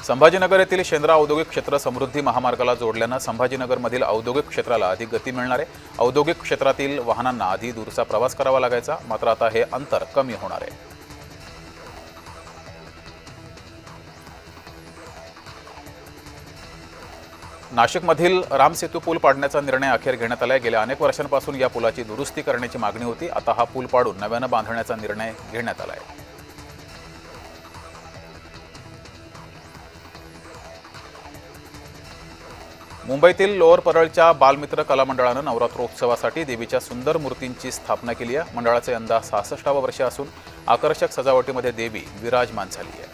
संभाजीनगर येथील शेंद्रा औद्योगिक क्षेत्र समृद्धी महामार्गाला जोडल्यानं संभाजीनगरमधील औद्योगिक क्षेत्राला अधिक गती मिळणार आहे। औद्योगिक क्षेत्रातील वाहनांना आधी दूरचा प्रवास करावा लागायचा, मात्र आता हे अंतर कमी होणार आहे। नाशिकमधील रामसेतू पूल पाडण्याचा निर्णय अखेर घेण्यात आला आहे। गेल्या अनेक वर्षांपासून या पुलाची दुरुस्ती करण्याची मागणी होती। आता हा पूल पाडून नव्याने बांधण्याचा निर्णय घेण्यात आला आहे। मुंबईतील लोअर परळच्या बालमित्र कला मंडळानं नवरात्रोत्सवासाठी देवीच्या सुंदर मूर्तींची स्थापना केली आहे। मंडळाचे यंदा 66वे वर्ष असून आकर्षक सजावटीमध्ये देवी विराजमान झाली आहे।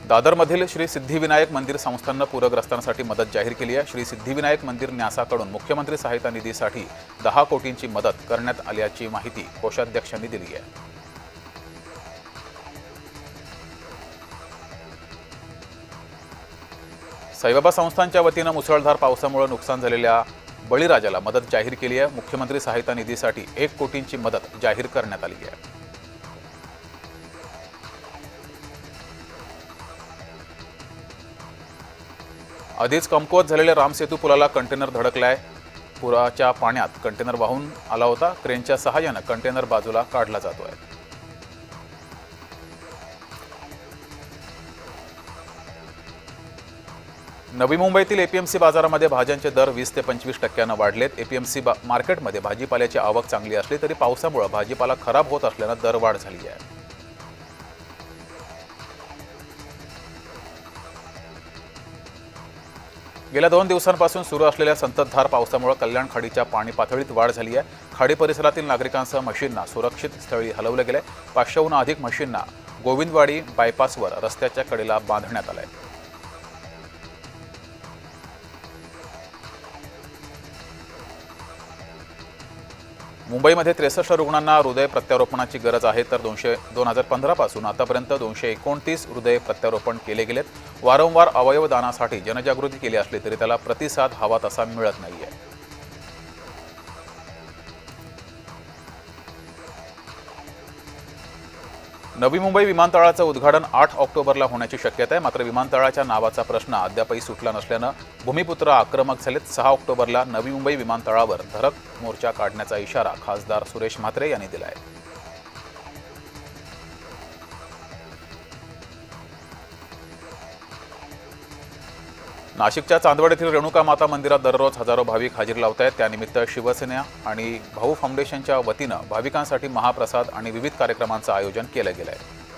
दादरमधील श्री सिद्धिविनायक मंदिर संस्थाननं पूरग्रस्तांसाठी मदत जाहीर केली आहे। श्री सिद्धिविनायक मंदिर न्यासाकडून मुख्यमंत्री सहायता निधीसाठी 10 कोटींची मदत करण्यात आल्याची माहिती कोषाध्यक्षांनी दिली आहे। साईबाबा संस्थानच्या वतीनं मुसळधार पावसामुळे नुकसान झालेल्या बळीराजाला मदत जाहीर केली आहे। मुख्यमंत्री सहायता निधीसाठी 1 कोटींची मदत जाहीर करण्यात आली आहे। आधीच कमकुवत झालेल्या रामसेतू पुलाला कंटेनर धडकलाय। पुराच्या पाण्यात कंटेनर वाहून आला होता। क्रेनच्या सहाय्याने कंटेनर बाजूला काढला जातोय। नवी मुंबईतील एपीएमसी बाजारामध्ये भाज्यांचे दर 20 ते 25% वाढलेत। एपीएमसी मार्केटमध्ये भाजीपाल्याची आवक चांगली असली तरी पावसामुळे भाजीपाला खराब होत असल्याने दरवाढ झाली आहे। गेल्या 2 दिवसांपासून सुरू असलेल्या संततधार पावसामुळे कल्याण खाडीच्या पाणी पातळीत वाढ झाली आहे। खाडी परिसरातील नागरिकांसह म्हशींना सुरक्षित स्थळी हलवले गेले। 500हून अधिक म्हशींना गोविंदवाडी बायपासवर रस्त्याच्या कडेला बांधण्यात आले। मुंबईमध्ये 63 रुग्णांना हृदय प्रत्यारोपणाची गरज आहे, तर 2015 पासून आतापर्यंत 229 हृदय प्रत्यारोपण केले गेलेत। वारंवार अवयव दानासाठी जनजागृती केली असली तरी त्याला प्रतिसाद हवा तसा मिळत नाहीये। नवी मुंबई विमानतळाचं उद्घाटन 8 ऑक्टोबरला होण्याची शक्यता आहे, मात्र विमानतळाच्या नावाचा प्रश्न अद्यापही सुटला नसल्यानं भूमिपुत्र आक्रमक झालेत। 6 ऑक्टोबरला नवी मुंबई विमानतळावर धडक मोर्चा काढण्याचा इशारा खासदार सुरेश म्हात्रे यांनी दिला आहे। नाशिकच्या चांदवड येथील रेणुका माता मंदिरात दररोज हजारो भाविक हजेरी लावत आहेत। त्यानिमित्त शिवसेना आणि भाऊ फाउंडेशनच्या वतीनं भाविकांसाठी महाप्रसाद आणि विविध कार्यक्रमांचं आयोजन केलं गेलं आहे।